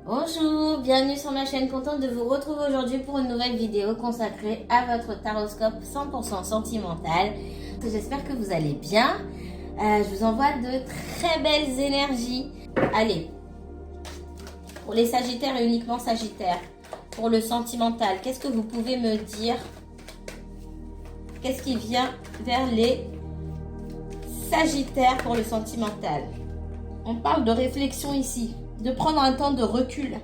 Bonjour, bienvenue sur ma chaîne, contente de vous retrouver aujourd'hui pour une nouvelle vidéo consacrée à votre taroscope 100% sentimental. J'espère que vous allez bien. Je vous envoie de très belles énergies. Allez, pour les sagittaires et uniquement sagittaires, pour le sentimental, qu'est-ce que vous pouvez me dire? Qu'est-ce qui vient vers les sagittaires pour le sentimental? On parle de réflexion ici. De prendre un temps de recul.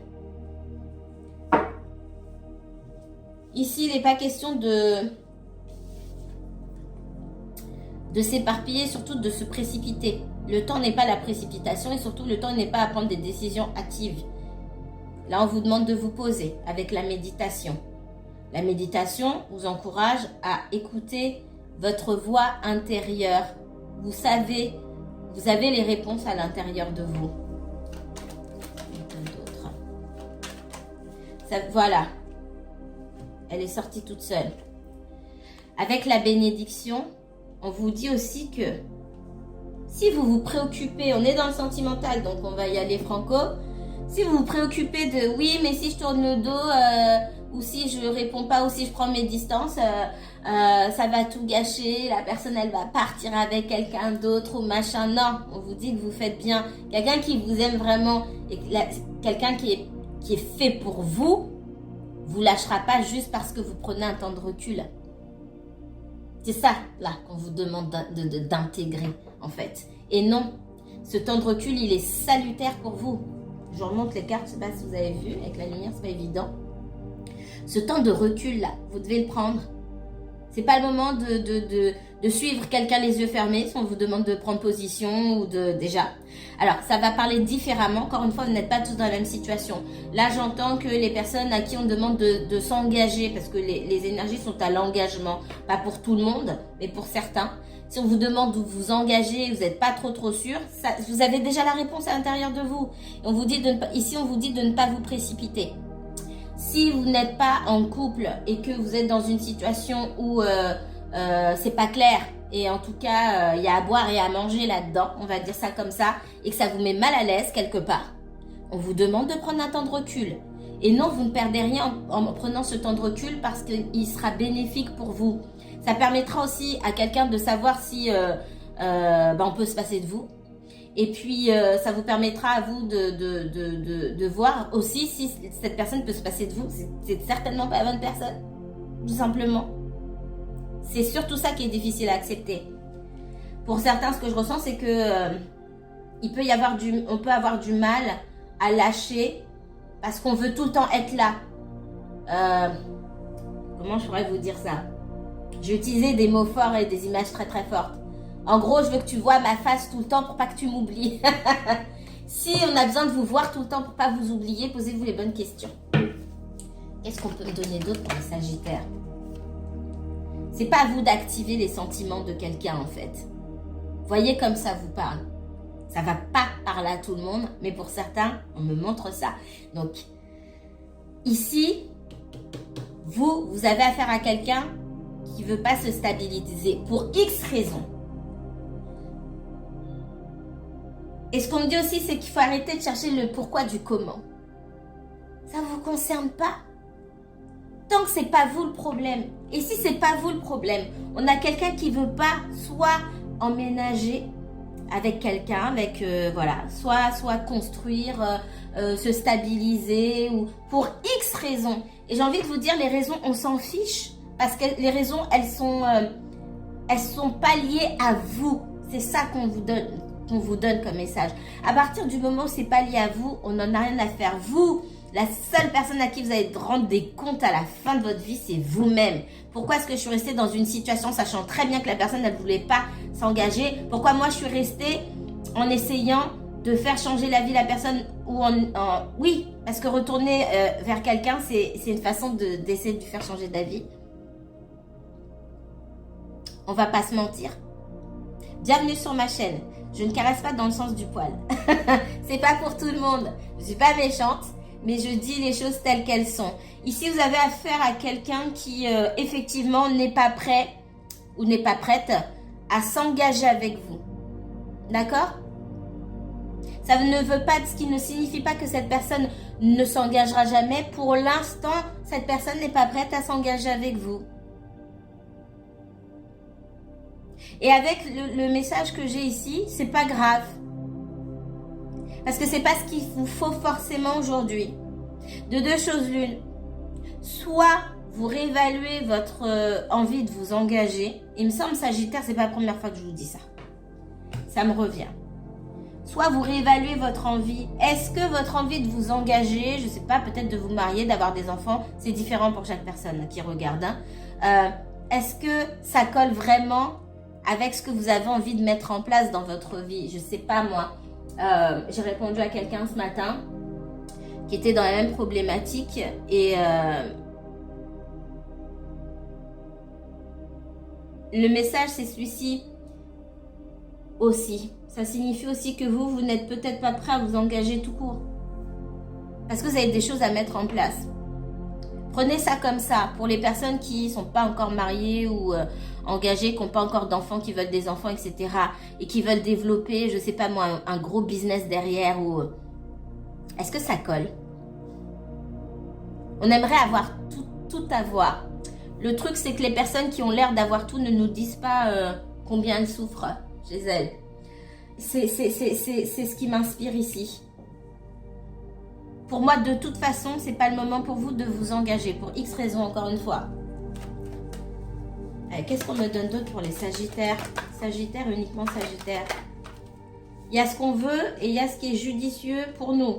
Ici, il n'est pas question de s'éparpiller, surtout de se précipiter. Le temps n'est pas la précipitation et surtout le temps n'est pas à prendre des décisions hâtives. Là, on vous demande de vous poser avec la méditation. La méditation vous encourage à écouter votre voix intérieure. Vous savez, vous avez les réponses à l'intérieur de vous. Voilà, elle est sortie toute seule. Avec la bénédiction, on vous dit aussi que si vous vous préoccupez, on est dans le sentimental, donc on va y aller franco. Si vous vous préoccupez de oui, mais si je tourne le dos, ou si je réponds pas, ou si je prends mes distances, ça va tout gâcher, la personne elle va partir avec quelqu'un d'autre ou machin. Non, on vous dit que vous faites bien. Quelqu'un qui vous aime vraiment, et quelqu'un qui est fait pour vous, vous lâchera pas juste parce que vous prenez un temps de recul. C'est ça, là, qu'on vous demande d'intégrer, en fait. Et non, ce temps de recul, il est salutaire pour vous. Je vous remonte les cartes, je sais pas si vous avez vu, avec la lumière, c'est pas évident. Ce temps de recul, là, vous devez le prendre. C'est pas le moment de suivre quelqu'un les yeux fermés si on vous demande de prendre position ou déjà. Alors, ça va parler différemment. Encore une fois, vous n'êtes pas tous dans la même situation. Là, j'entends que les personnes à qui on demande de s'engager, parce que les énergies sont à l'engagement, pas pour tout le monde, mais pour certains. Si on vous demande de vous engager, vous n'êtes pas trop sûr, ça, vous avez déjà la réponse à l'intérieur de vous. Et on vous dit ici, on vous dit de ne pas vous précipiter. Si vous n'êtes pas en couple et que vous êtes dans une situation où c'est pas clair et en tout cas il y a à boire et à manger là-dedans, on va dire ça comme ça, et que ça vous met mal à l'aise quelque part, on vous demande de prendre un temps de recul. Et non, vous ne perdez rien en prenant ce temps de recul parce qu'il sera bénéfique pour vous. Ça permettra aussi à quelqu'un de savoir si on peut se passer de vous. Et puis, ça vous permettra à vous de voir aussi si cette personne peut se passer de vous. C'est certainement pas la bonne personne, tout simplement. C'est surtout ça qui est difficile à accepter. Pour certains, ce que je ressens, c'est que on peut avoir du mal à lâcher parce qu'on veut tout le temps être là. Comment je pourrais vous dire ça? J'ai utilisé des mots forts et des images très très fortes. En gros, je veux que tu vois ma face tout le temps pour pas que tu m'oublies. Si on a besoin de vous voir tout le temps pour pas vous oublier, posez-vous les bonnes questions. Qu'est-ce qu'on peut me donner d'autre pour les Sagittaires? C'est pas à vous d'activer les sentiments de quelqu'un en fait. Voyez comme ça vous parle. Ça va pas parler à tout le monde, mais pour certains, on me montre ça. Donc, ici, vous avez affaire à quelqu'un qui veut pas se stabiliser pour X raisons. Et ce qu'on me dit aussi, c'est qu'il faut arrêter de chercher le pourquoi du comment. Ça ne vous concerne pas. Tant que ce n'est pas vous le problème. Et si ce n'est pas vous le problème, on a quelqu'un qui ne veut pas soit emménager avec quelqu'un, soit construire, se stabiliser, ou pour X raisons. Et j'ai envie de vous dire, les raisons, on s'en fiche. Parce que les raisons, elles sont pas liées à vous. C'est ça qu'on vous donne comme message. À partir du moment où c'est pas lié à vous, on n'en a rien à faire. Vous, la seule personne à qui vous allez rendre des comptes à la fin de votre vie, c'est vous-même. Pourquoi est-ce que je suis restée dans une situation sachant très bien que la personne ne voulait pas s'engager? Pourquoi moi je suis restée en essayant de faire changer la vie de la personne oui, parce que retourner vers quelqu'un, c'est une façon d'essayer de faire changer d'avis. On va pas se mentir. Bienvenue sur ma chaîne. Je ne caresse pas dans le sens du poil. C'est pas pour tout le monde. Je suis pas méchante, mais je dis les choses telles qu'elles sont. Ici, vous avez affaire à quelqu'un qui, effectivement, n'est pas prêt ou n'est pas prête à s'engager avec vous. D'accord? Ça ne veut pas, ce qui ne signifie pas que cette personne ne s'engagera jamais. Pour l'instant, cette personne n'est pas prête à s'engager avec vous. Et avec le message que j'ai ici, c'est pas grave. Parce que c'est pas ce qu'il vous faut forcément aujourd'hui. De deux choses l'une. Soit vous réévaluez votre envie de vous engager. Il me semble, Sagittaire, c'est pas la première fois que je vous dis ça. Ça me revient. Soit vous réévaluez votre envie. Est-ce que votre envie de vous engager, je sais pas, peut-être de vous marier, d'avoir des enfants, c'est différent pour chaque personne qui regarde. Est-ce que ça colle vraiment avec ce que vous avez envie de mettre en place dans votre vie? Je sais pas moi. J'ai répondu à quelqu'un ce matin qui était dans la même problématique et le message c'est celui-ci aussi. Ça signifie aussi que vous n'êtes peut-être pas prêt à vous engager tout court. Parce que vous avez des choses à mettre en place. Prenez ça comme ça. Pour les personnes qui ne sont pas encore mariées ou engagées, qui n'ont pas encore d'enfants, qui veulent des enfants, etc. Et qui veulent développer, je ne sais pas moi, un gros business derrière. Ou est-ce que ça colle? On aimerait avoir tout avoir. Le truc, c'est que les personnes qui ont l'air d'avoir tout ne nous disent pas combien elles souffrent chez elles. C'est ce qui m'inspire ici. Pour moi, de toute façon, c'est pas le moment pour vous de vous engager. Pour X raisons, encore une fois. Qu'est-ce qu'on me donne d'autre pour les Sagittaires? Sagittaire, uniquement Sagittaire. Il y a ce qu'on veut et il y a ce qui est judicieux pour nous.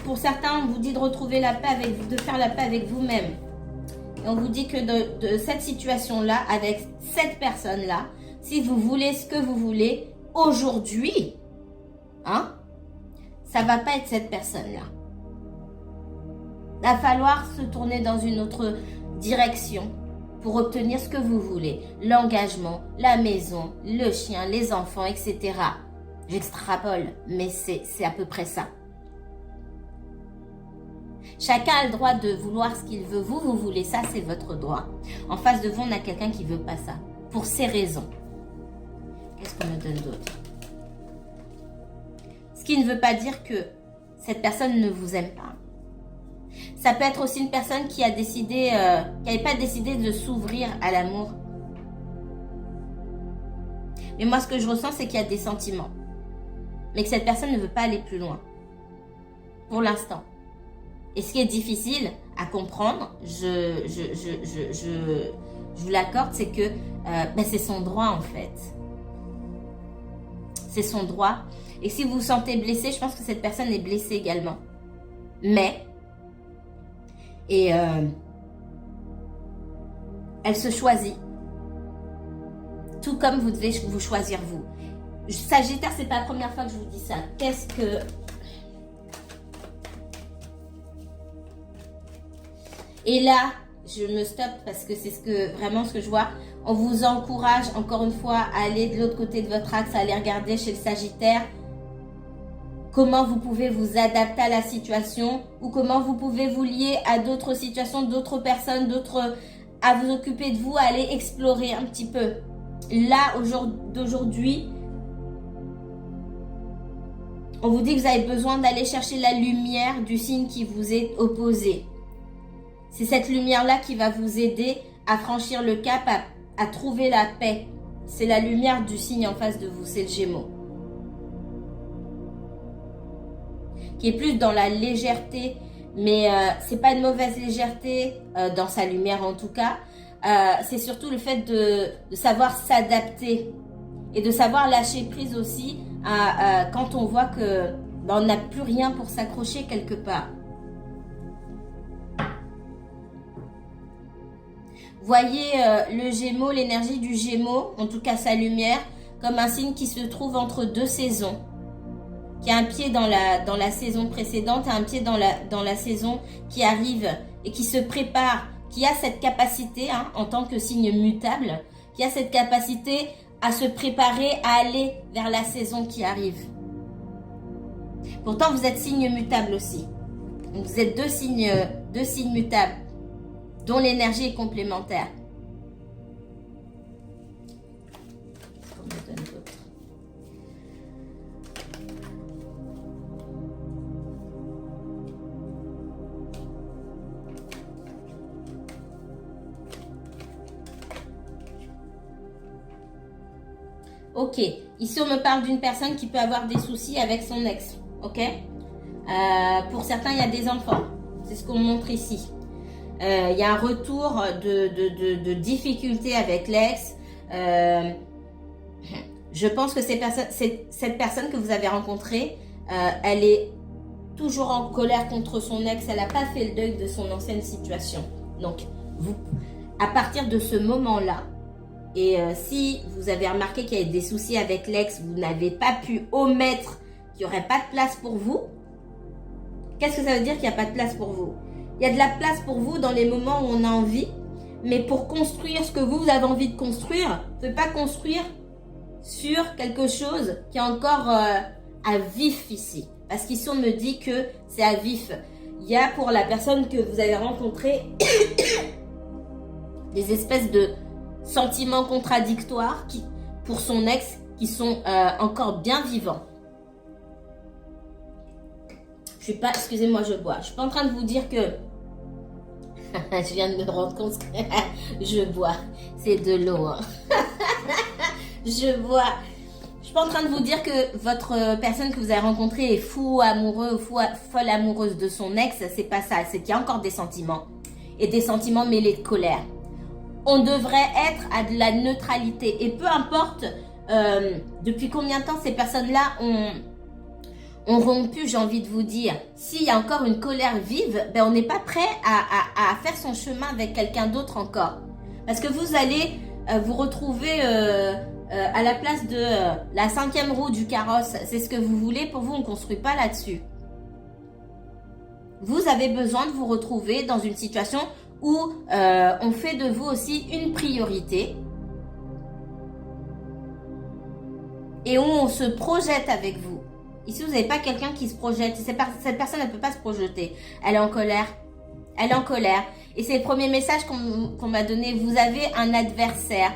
Pour certains, on vous dit de retrouver la paix avec, de faire la paix avec vous-même. Et on vous dit que de cette situation-là, avec cette personne-là, si vous voulez ce que vous voulez, aujourd'hui, hein, ça va pas être cette personne-là. Il va falloir se tourner dans une autre direction pour obtenir ce que vous voulez. L'engagement, la maison, le chien, les enfants, etc. J'extrapole, mais c'est à peu près ça. Chacun a le droit de vouloir ce qu'il veut. Vous voulez ça, c'est votre droit. En face de vous, on a quelqu'un qui ne veut pas ça. Pour ces raisons. Qu'est-ce qu'on me donne d'autre? Ce qui ne veut pas dire que cette personne ne vous aime pas. Ça peut être aussi une personne qui a décidé, qui n'avait pas décidé de s'ouvrir à l'amour. Mais moi, ce que je ressens, c'est qu'il y a des sentiments. Mais que cette personne ne veut pas aller plus loin. Pour l'instant. Et ce qui est difficile à comprendre, je vous l'accorde, c'est que c'est son droit en fait. C'est son droit. Et si vous vous sentez blessé, je pense que cette personne est blessée également. Mais, elle se choisit. Tout comme vous devez vous choisir vous. Sagittaire, c'est pas la première fois que je vous dis ça. Qu'est-ce que... Et là, je me stoppe parce que c'est vraiment ce que je vois. On vous encourage encore une fois à aller de l'autre côté de votre axe, à aller regarder chez le Sagittaire comment vous pouvez vous adapter à la situation ou comment vous pouvez vous lier à d'autres situations, d'autres personnes, à vous occuper de vous, à aller explorer un petit peu. Là, d'aujourd'hui, on vous dit que vous avez besoin d'aller chercher la lumière du signe qui vous est opposé. C'est cette lumière-là qui va vous aider à franchir le cap, à trouver la paix. C'est la lumière du signe en face de vous, c'est le Gémeaux. Qui est plus dans la légèreté, mais c'est pas une mauvaise légèreté dans sa lumière en tout cas. C'est surtout le fait de savoir s'adapter et de savoir lâcher prise aussi quand on voit que on n'a plus rien pour s'accrocher quelque part. Voyez le Gémeaux, l'énergie du Gémeaux, en tout cas sa lumière, comme un signe qui se trouve entre deux saisons. Qui a un pied dans la saison précédente et un pied dans la saison qui arrive et qui se prépare, qui a cette capacité, hein, en tant que signe mutable, qui a cette capacité à se préparer à aller vers la saison qui arrive. Pourtant, vous êtes signe mutable aussi. Donc, vous êtes deux signes mutables, dont l'énergie est complémentaire. Qu'est-ce qu'on me donne d'autre? Ok, ici on me parle d'une personne qui peut avoir des soucis avec son ex, ok. Pour certains, il y a des enfants, c'est ce qu'on montre ici. Il y a un retour de difficultés avec l'ex. Je pense que cette personne que vous avez rencontrée, elle est toujours en colère contre son ex. Elle n'a pas fait le deuil de son ancienne situation. Donc, à partir de ce moment-là, et si vous avez remarqué qu'il y a des soucis avec l'ex, vous n'avez pas pu omettre qu'il n'y aurait pas de place pour vous. Qu'est-ce que ça veut dire qu'il n'y a pas de place pour vous? Il y a de la place pour vous dans les moments où on a envie, mais pour construire ce que vous avez envie de construire, vous ne pouvez pas construire sur quelque chose qui est encore à vif ici. Parce qu'ici, on me dit que c'est à vif. Il y a pour la personne que vous avez rencontrée des espèces de sentiments contradictoires pour son ex qui sont encore bien vivants. Je suis pas, excusez-moi, je bois. Je suis pas en train de vous dire que je viens de me rendre compte que je bois. C'est de l'eau. Hein. Je bois. Je suis pas en train de vous dire que votre personne que vous avez rencontrée est fou amoureux ou folle amoureuse de son ex. C'est pas ça. C'est qu'il y a encore des sentiments. Et des sentiments mêlés de colère. On devrait être à de la neutralité. Et peu importe depuis combien de temps ces personnes-là ont rompu, j'ai envie de vous dire. S'il y a encore une colère vive, ben on n'est pas prêt à faire son chemin avec quelqu'un d'autre encore. Parce que vous allez vous retrouver à la place de la 5e roue du carrosse. C'est ce que vous voulez. Pour vous, on ne construit pas là-dessus. Vous avez besoin de vous retrouver dans une situation où on fait de vous aussi une priorité. Et où on se projette avec vous. Ici, vous n'avez pas quelqu'un qui se projette. Cette personne, elle ne peut pas se projeter. Elle est en colère. Elle est en colère. Et c'est le premier message qu'on m'a donné. Vous avez un adversaire.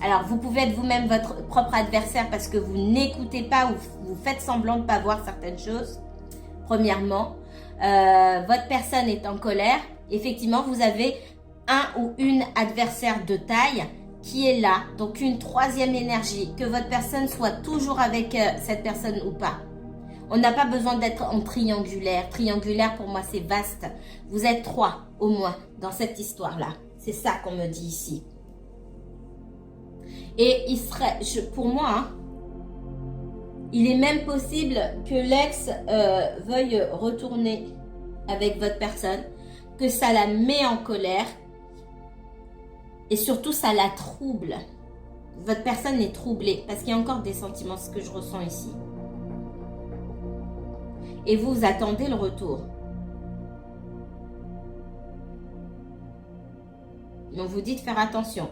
Alors, vous pouvez être vous-même votre propre adversaire parce que vous n'écoutez pas ou vous faites semblant de ne pas voir certaines choses. Premièrement, votre personne est en colère. Effectivement, vous avez un ou une adversaire de taille qui est là, donc une 3e énergie, que votre personne soit toujours avec cette personne ou pas. On n'a pas besoin d'être en triangulaire. Triangulaire, pour moi, c'est vaste. Vous êtes 3, au moins, dans cette histoire-là. C'est ça qu'on me dit ici. Et il serait, pour moi, hein, il est même possible que l'ex veuille retourner avec votre personne, que ça la met en colère, et surtout, ça la trouble. Votre personne est troublée parce qu'il y a encore des sentiments, ce que je ressens ici. Et vous attendez le retour. Donc, vous dites faire attention,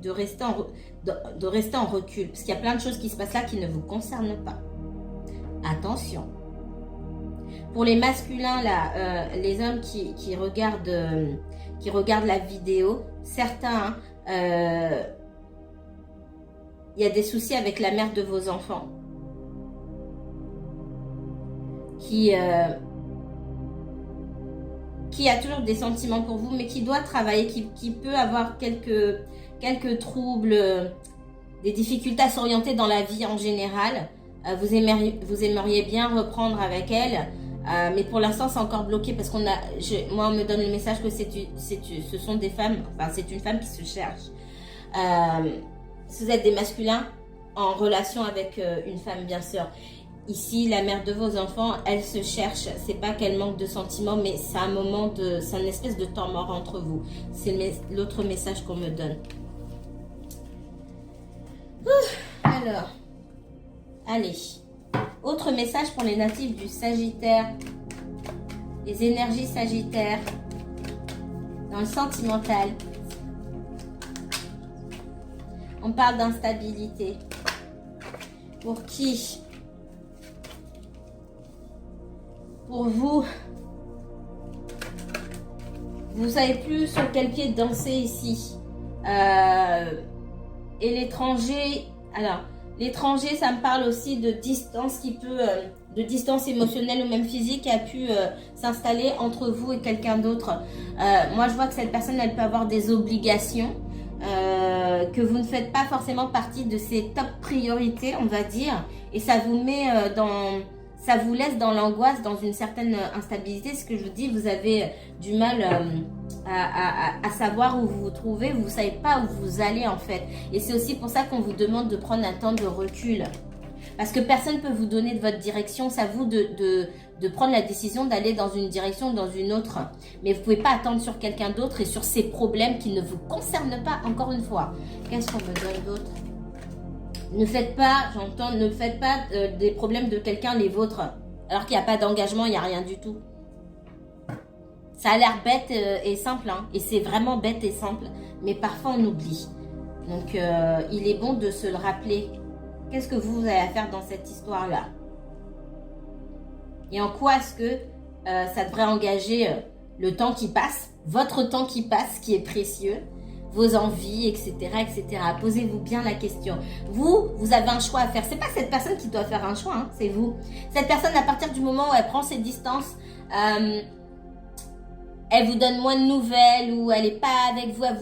de rester en recul. Parce qu'il y a plein de choses qui se passent là qui ne vous concernent pas. Attention. Pour les masculins, là, les hommes qui regardent la vidéo, certains, il y a des soucis avec la mère de vos enfants qui a toujours des sentiments pour vous, mais qui doit travailler, qui peut avoir quelques troubles, des difficultés à s'orienter dans la vie en général. Vous aimeriez bien reprendre avec elle. Mais pour l'instant, c'est encore bloqué parce moi, on me donne le message que ce sont des femmes, enfin, c'est une femme qui se cherche. Si vous êtes des masculins en relation avec une femme, bien sûr. Ici, la mère de vos enfants, elle se cherche. C'est pas qu'elle manque de sentiments, mais c'est une espèce de temps mort entre vous. C'est l'autre message qu'on me donne. Alors, allez. Autre message pour les natifs du Sagittaire, les énergies Sagittaires, dans le sentimental. On parle d'instabilité. Pour qui? Pour vous. Vous ne savez plus sur quel pied danser ici. Et l'étranger, alors... L'étranger, ça me parle aussi de distance de distance émotionnelle ou même physique qui a pu s'installer entre vous et quelqu'un d'autre. Moi, je vois que cette personne, elle peut avoir des obligations. que vous ne faites pas forcément partie de ses top priorités, on va dire, et ça vous met ça vous laisse dans l'angoisse, dans une certaine instabilité. Ce que je vous dis, vous avez du mal à savoir où vous vous trouvez, vous ne savez pas où vous allez en fait. Et c'est aussi pour ça qu'on vous demande de prendre un temps de recul. Parce que personne ne peut vous donner de votre direction, c'est à vous de prendre la décision d'aller dans une direction ou dans une autre. Mais vous ne pouvez pas attendre sur quelqu'un d'autre et sur ses problèmes qui ne vous concernent pas, encore une fois. Qu'est-ce qu'on me donne d'autre? Ne faites pas, j'entends, ne faites pas des problèmes de quelqu'un les vôtres. Alors qu'il n'y a pas d'engagement, il n'y a rien du tout. Ça a l'air bête et simple, hein, et c'est vraiment bête et simple. Mais parfois on oublie. Donc il est bon de se le rappeler. Qu'est-ce que vous avez à faire dans cette histoire-là? Et en quoi est-ce que ça devrait engager le temps qui passe, votre temps qui passe, qui est précieux, vos envies, etc., etc. Posez-vous bien la question. Vous avez un choix à faire. C'est pas cette personne qui doit faire un choix, hein, c'est vous. Cette personne, à partir du moment où elle prend ses distances, elle vous donne moins de nouvelles ou elle n'est pas avec vous, elle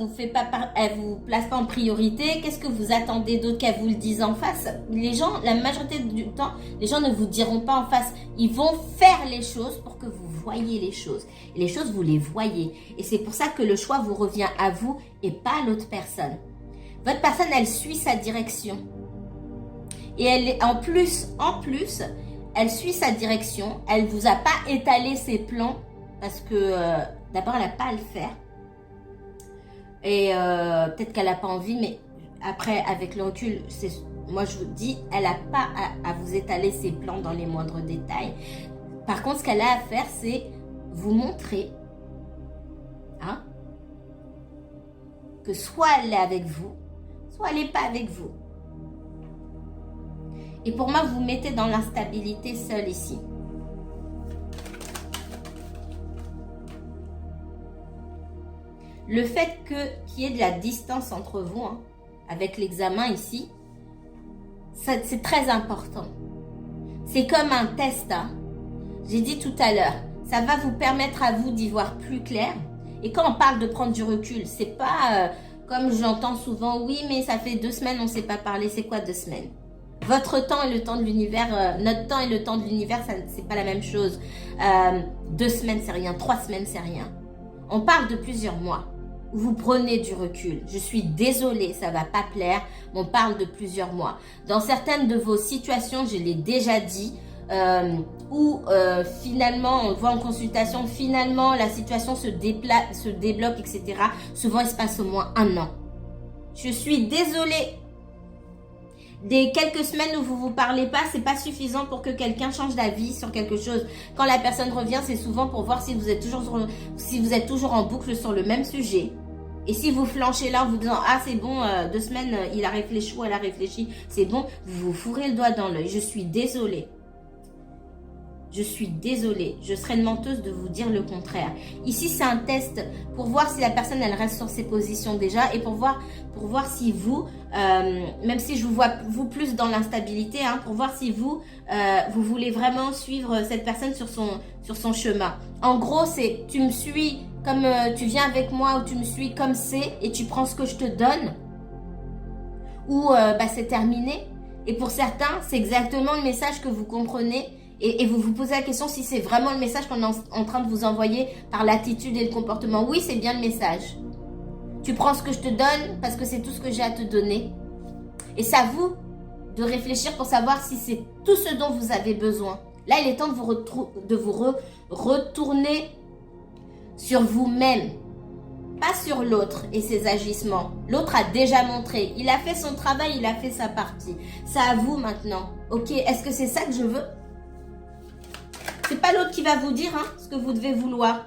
vous place pas en priorité. Qu'est-ce que vous attendez d'autre qu'elle vous le dise en face? Les gens, la majorité du temps, les gens ne vous diront pas en face. Ils vont faire les choses pour que vous voyez les choses. Et les choses, vous les voyez. Et c'est pour ça que le choix vous revient à vous et pas à l'autre personne. Votre personne, elle suit sa direction. Et elle est, en plus, elle suit sa direction. Elle ne vous a pas étalé ses plans parce que d'abord, elle n'a pas à le faire. Et peut-être qu'elle n'a pas envie, mais après, avec le recul, moi je vous dis, elle n'a pas à vous étaler ses plans dans les moindres détails. Par contre, ce qu'elle a à faire, c'est vous montrer hein, que soit elle est avec vous, soit elle n'est pas avec vous. Et pour moi, vous mettez dans l'instabilité seule ici. Le fait qu'il y ait de la distance entre vous, hein, avec l'examen ici, c'est très important. C'est comme un test. Hein. J'ai dit tout à l'heure, ça va vous permettre à vous d'y voir plus clair. Et quand on parle de prendre du recul, c'est pas comme j'entends souvent, oui, mais ça fait 2 semaines, on ne s'est pas parlé. C'est quoi 2 semaines? Votre temps et le temps de l'univers, notre temps et le temps de l'univers, c'est pas la même chose. 2 semaines, c'est rien. 3 semaines, c'est rien. On parle de plusieurs mois. Vous prenez du recul. Je suis désolée, ça va pas plaire. On parle de plusieurs mois. Dans certaines de vos situations, je l'ai déjà dit, où finalement, on voit en consultation, finalement, la situation se débloque, etc. Souvent, il se passe au moins 1 an. Je suis désolée. Des quelques semaines où vous vous parlez pas, c'est pas suffisant pour que quelqu'un change d'avis sur quelque chose. Quand la personne revient, c'est souvent pour voir si vous êtes toujours en boucle sur le même sujet. Et si vous flanchez là en vous disant ah c'est bon, 2 semaines il a réfléchi ou elle a réfléchi, c'est bon, vous vous fourrez le doigt dans l'œil. Je suis désolée. Je suis désolée, je serais une menteuse de vous dire le contraire. Ici, c'est un test pour voir si la personne, elle reste sur ses positions déjà et pour voir si vous, même si je vous vois vous plus dans l'instabilité, hein, pour voir si vous voulez vraiment suivre cette personne sur son chemin. En gros, c'est tu me suis comme tu viens avec moi ou tu me suis comme c'est et tu prends ce que je te donne ou c'est terminé. Et pour certains, c'est exactement le message que vous comprenez. Et vous vous posez la question si c'est vraiment le message qu'on est en train de vous envoyer par l'attitude et le comportement. Oui, c'est bien le message. Tu prends ce que je te donne parce que c'est tout ce que j'ai à te donner. Et c'est à vous de réfléchir pour savoir si c'est tout ce dont vous avez besoin. Là, il est temps de vous retourner sur vous-même. Pas sur l'autre et ses agissements. L'autre a déjà montré. Il a fait son travail, il a fait sa partie. C'est à vous maintenant. Ok, est-ce que c'est ça que je veux ? C'est pas l'autre qui va vous dire ce que vous devez vouloir.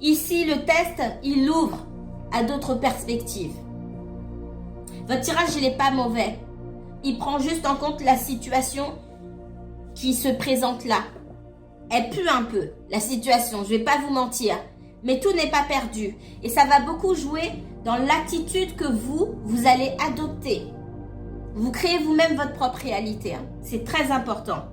Ici, le test, il l'ouvre à d'autres perspectives. Votre tirage, il n'est pas mauvais. Il prend juste en compte la situation qui se présente là. Elle pue un peu, la situation, je ne vais pas vous mentir. Mais tout n'est pas perdu. Et ça va beaucoup jouer dans l'attitude que vous allez adopter. Vous créez vous-même votre propre réalité. C'est très important.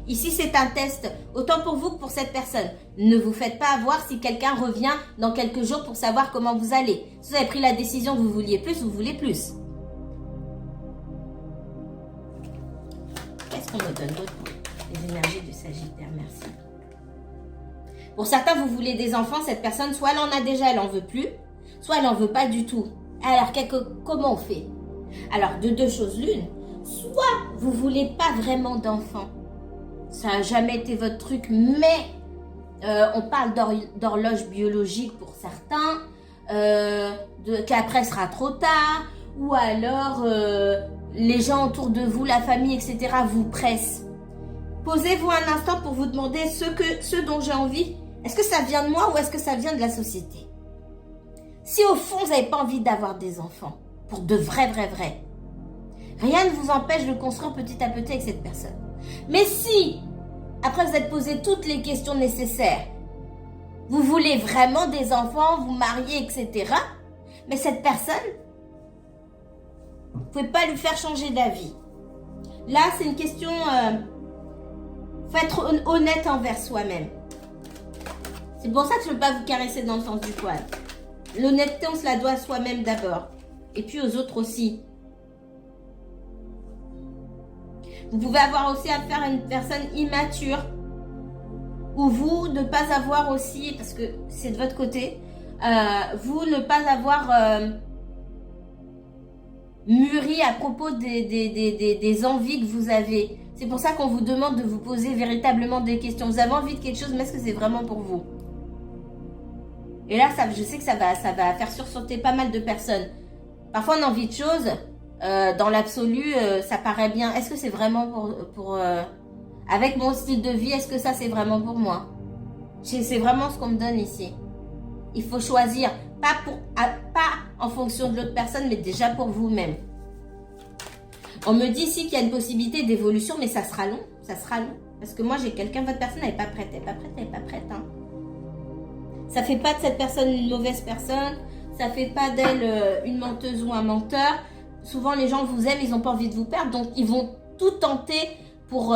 Ici, c'est un test, autant pour vous que pour cette personne. Ne vous faites pas avoir si quelqu'un revient dans quelques jours pour savoir comment vous allez. Si vous avez pris la décision que vous vouliez plus, vous voulez plus. Qu'est-ce qu'on me donne d'autre pour les énergies du Sagittaire? Merci. Pour certains, vous voulez des enfants. Cette personne, soit elle en a déjà, elle n'en veut plus, soit elle n'en veut pas du tout. Alors, comment on fait? Alors, de deux choses l'une. Soit vous voulez pas vraiment d'enfants. Ça n'a jamais été votre truc, mais on parle d'horloge biologique pour certains, qu'après sera trop tard, ou alors les gens autour de vous, la famille, etc. vous pressent. Posez-vous un instant pour vous demander ce dont j'ai envie. Est-ce que ça vient de moi ou est-ce que ça vient de la société? Si au fond, vous n'avez pas envie d'avoir des enfants, pour de vrais, rien ne vous empêche de construire petit à petit avec cette personne. Mais si, après vous êtes posé toutes les questions nécessaires, vous voulez vraiment des enfants, vous marier, etc., mais cette personne, vous ne pouvez pas lui faire changer d'avis. Là, c'est une question... faut être honnête envers soi-même. C'est pour ça que je ne veux pas vous caresser dans le sens du poil. L'honnêteté, on se la doit à soi-même d'abord. Et puis aux autres aussi. Vous pouvez avoir aussi affaire à une personne immature. Ou vous ne pas avoir aussi, parce que c'est de votre côté, vous ne pas avoir mûri à propos des envies que vous avez. C'est pour ça qu'on vous demande de vous poser véritablement des questions. Vous avez envie de quelque chose, mais est-ce que c'est vraiment pour vous? Et là, je sais que ça va faire sursauter pas mal de personnes. Parfois, on a envie de choses. Dans l'absolu, ça paraît bien. Est-ce que c'est vraiment avec mon style de vie, est-ce que ça, c'est vraiment pour moi? C'est vraiment ce qu'on me donne ici. Il faut choisir. Pas en fonction de l'autre personne, mais déjà pour vous-même. On me dit ici qu'il y a une possibilité d'évolution, mais ça sera long. Ça sera long. Parce que moi, j'ai quelqu'un, votre personne n'est pas prête. Elle n'est pas prête. Hein. Ça fait pas de cette personne une mauvaise personne. Ça fait pas d'elle une menteuse ou un menteur. Souvent, les gens vous aiment, ils n'ont pas envie de vous perdre. Donc, ils vont tout tenter pour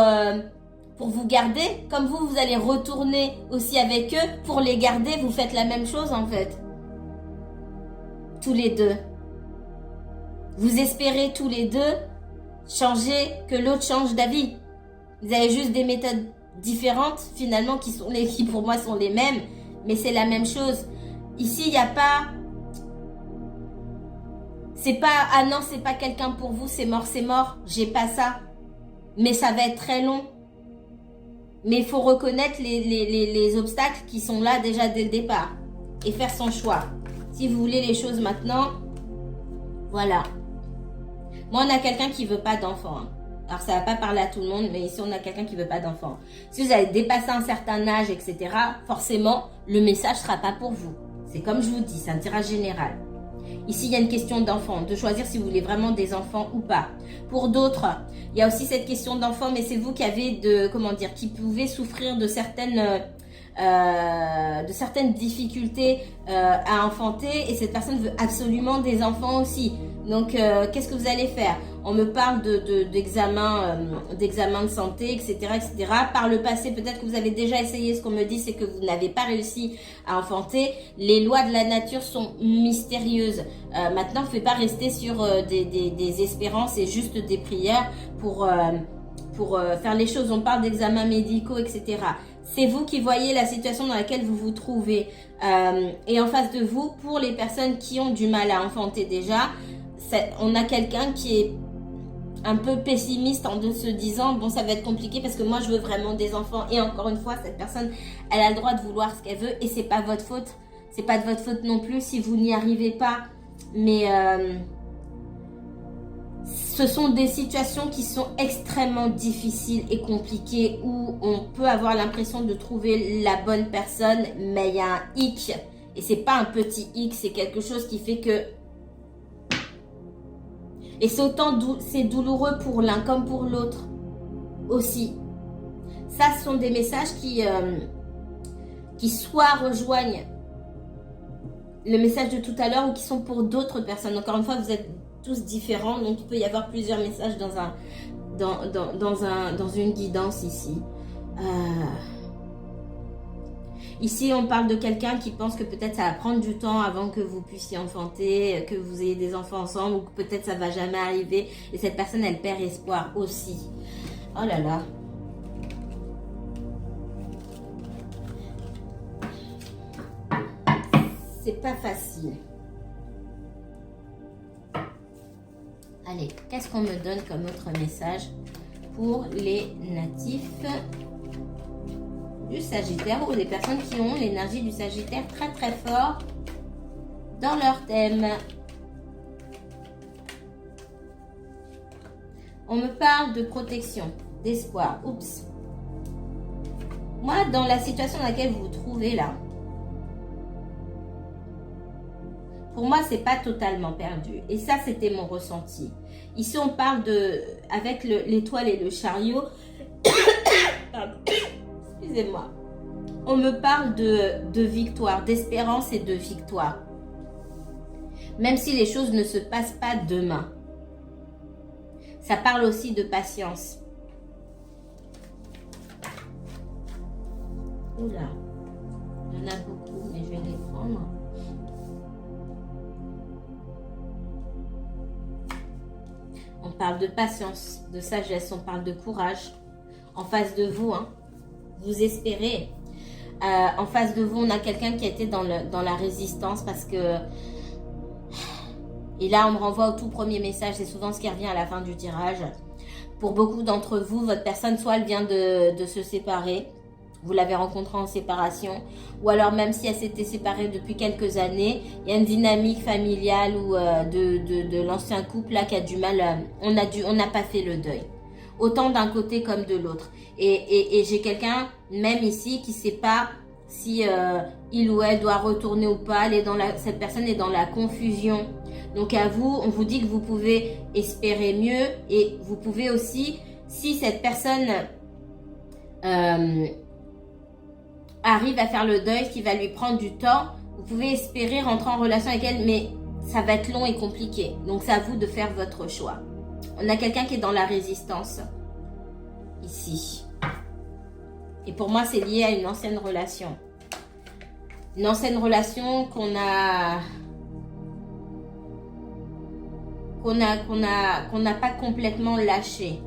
vous garder. Comme vous allez retourner aussi avec eux. Pour les garder, vous faites la même chose en fait. Tous les deux. Vous espérez tous les deux changer, que l'autre change d'avis. Vous avez juste des méthodes différentes finalement qui pour moi sont les mêmes. Mais c'est la même chose. Ici, il n'y a pas... C'est pas, ah non, c'est pas quelqu'un pour vous, c'est mort, j'ai pas ça. Mais ça va être très long. Mais il faut reconnaître les obstacles qui sont là déjà dès le départ. Et faire son choix. Si vous voulez les choses maintenant, voilà. Moi, on a quelqu'un qui veut pas d'enfant. Hein. Alors, ça va pas parler à tout le monde, mais ici, on a quelqu'un qui veut pas d'enfant. Si vous avez dépassé un certain âge, etc., forcément, le message sera pas pour vous. C'est comme je vous dis, c'est un tirage général. Ici, il y a une question d'enfant, de choisir si vous voulez vraiment des enfants ou pas. Pour d'autres, il y a aussi cette question d'enfant, mais c'est vous qui avez qui pouvez souffrir de certaines difficultés à enfanter, et cette personne veut absolument des enfants aussi. Donc, qu'est-ce que vous allez faire? On me parle d'examen de santé, etc., etc. Par le passé, peut-être que vous avez déjà essayé. Ce qu'on me dit, c'est que vous n'avez pas réussi à enfanter. Les lois de la nature sont mystérieuses. Maintenant, il ne faut pas rester sur des espérances et juste des prières pour faire les choses. On parle d'examens médicaux, etc. C'est vous qui voyez la situation dans laquelle vous vous trouvez. Et en face de vous, pour les personnes qui ont du mal à enfanter déjà, on a quelqu'un qui est un peu pessimiste en se disant bon, ça va être compliqué parce que moi je veux vraiment des enfants. Et encore une fois, cette personne, elle a le droit de vouloir ce qu'elle veut et c'est pas votre faute. C'est pas de votre faute non plus si vous n'y arrivez pas. Mais ce sont des situations qui sont extrêmement difficiles et compliquées où on peut avoir l'impression de trouver la bonne personne, mais il y a un hic. Et c'est pas un petit hic, c'est quelque chose qui fait que... Et c'est douloureux pour l'un comme pour l'autre aussi. Ça, ce sont des messages qui soit rejoignent le message de tout à l'heure ou qui sont pour d'autres personnes. Encore une fois, vous êtes tous différents, donc il peut y avoir plusieurs messages dans une guidance ici. Ici, on parle de quelqu'un qui pense que peut-être ça va prendre du temps avant que vous puissiez enfanter, que vous ayez des enfants ensemble, ou que peut-être ça va jamais arriver. Et cette personne, elle perd espoir aussi. Oh là là. C'est pas facile. Allez, qu'est-ce qu'on me donne comme autre message pour les natifs du Sagittaire ou les personnes qui ont l'énergie du Sagittaire très très fort dans leur thème? On me parle de protection, d'espoir. Oups. Moi, dans la situation dans laquelle vous vous trouvez là, pour moi, c'est pas totalement perdu. Et ça, c'était mon ressenti. Ici, on parle de, avec l'étoile et le chariot. Pardon. Excusez-moi. On me parle de victoire, d'espérance et de victoire. Même si les choses ne se passent pas demain. Ça parle aussi de patience. Oula. Il y en a beaucoup, mais je vais les prendre. On parle de patience, de sagesse, on parle de courage. En face de vous, hein, vous espérez. En face de vous, on a quelqu'un qui a été dans la résistance parce que... Et là, on me renvoie au tout premier message. C'est souvent ce qui revient à la fin du tirage. Pour beaucoup d'entre vous, votre personne, soit elle vient de se séparer. Vous l'avez rencontrée en séparation. Ou alors, même si elle s'était séparée depuis quelques années, il y a une dynamique familiale ou de l'ancien couple là qui a du mal. On n'a pas fait le deuil. Autant d'un côté comme de l'autre. Et j'ai quelqu'un, même ici, qui ne sait pas si il ou elle doit retourner ou pas. Cette personne est dans la confusion. Donc à vous, on vous dit que vous pouvez espérer mieux. Et vous pouvez aussi, si cette personne arrive à faire le deuil, qui va lui prendre du temps, vous pouvez espérer rentrer en relation avec elle. Mais ça va être long et compliqué. Donc c'est à vous de faire votre choix. On a quelqu'un qui est dans la résistance, ici. Et pour moi, c'est lié à une ancienne relation. Une ancienne relation qu'on n'a pas complètement lâchée.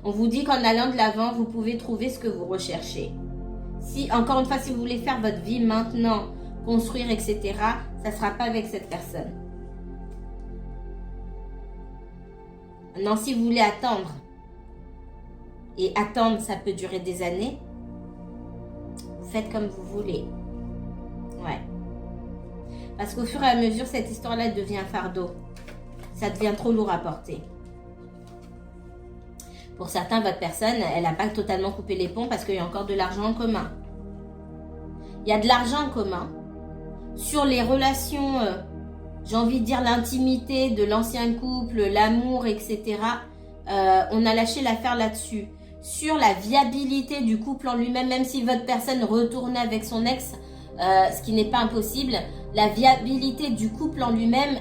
On vous dit qu'en allant de l'avant, vous pouvez trouver ce que vous recherchez. Si, encore une fois, si vous voulez faire votre vie maintenant, construire, etc., ça ne sera pas avec cette personne. Non, si vous voulez attendre, et attendre, ça peut durer des années, vous faites comme vous voulez. Ouais. Parce qu'au fur et à mesure, cette histoire-là devient un fardeau. Ça devient trop lourd à porter. Pour certains, votre personne, elle n'a pas totalement coupé les ponts parce qu'il y a encore de l'argent en commun. Il y a de l'argent en commun. Sur les relations, j'ai envie de dire l'intimité de l'ancien couple, l'amour, etc. On a lâché l'affaire là-dessus. Sur la viabilité du couple en lui-même, même si votre personne retournait avec son ex, ce qui n'est pas impossible, la viabilité du couple en lui-même,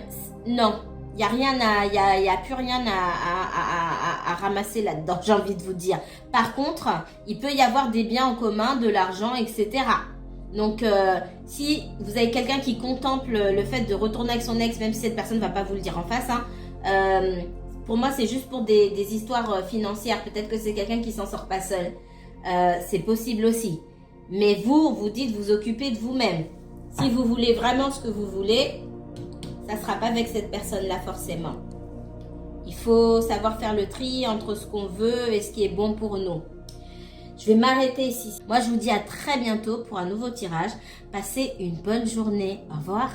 non. Il n'y a plus rien à ramasser là-dedans, j'ai envie de vous dire. Par contre, il peut y avoir des biens en commun, de l'argent, etc. Donc, si vous avez quelqu'un qui contemple le fait de retourner avec son ex, même si cette personne ne va pas vous le dire en face, hein, pour moi, c'est juste pour des histoires financières. Peut-être que c'est quelqu'un qui s'en sort pas seul. C'est possible aussi. Mais vous dites vous occuper de vous-même. Si vous voulez vraiment ce que vous voulez, ça ne sera pas avec cette personne-là forcément. Il faut savoir faire le tri entre ce qu'on veut et ce qui est bon pour nous. Je vais m'arrêter ici. Moi, je vous dis à très bientôt pour un nouveau tirage. Passez une bonne journée. Au revoir.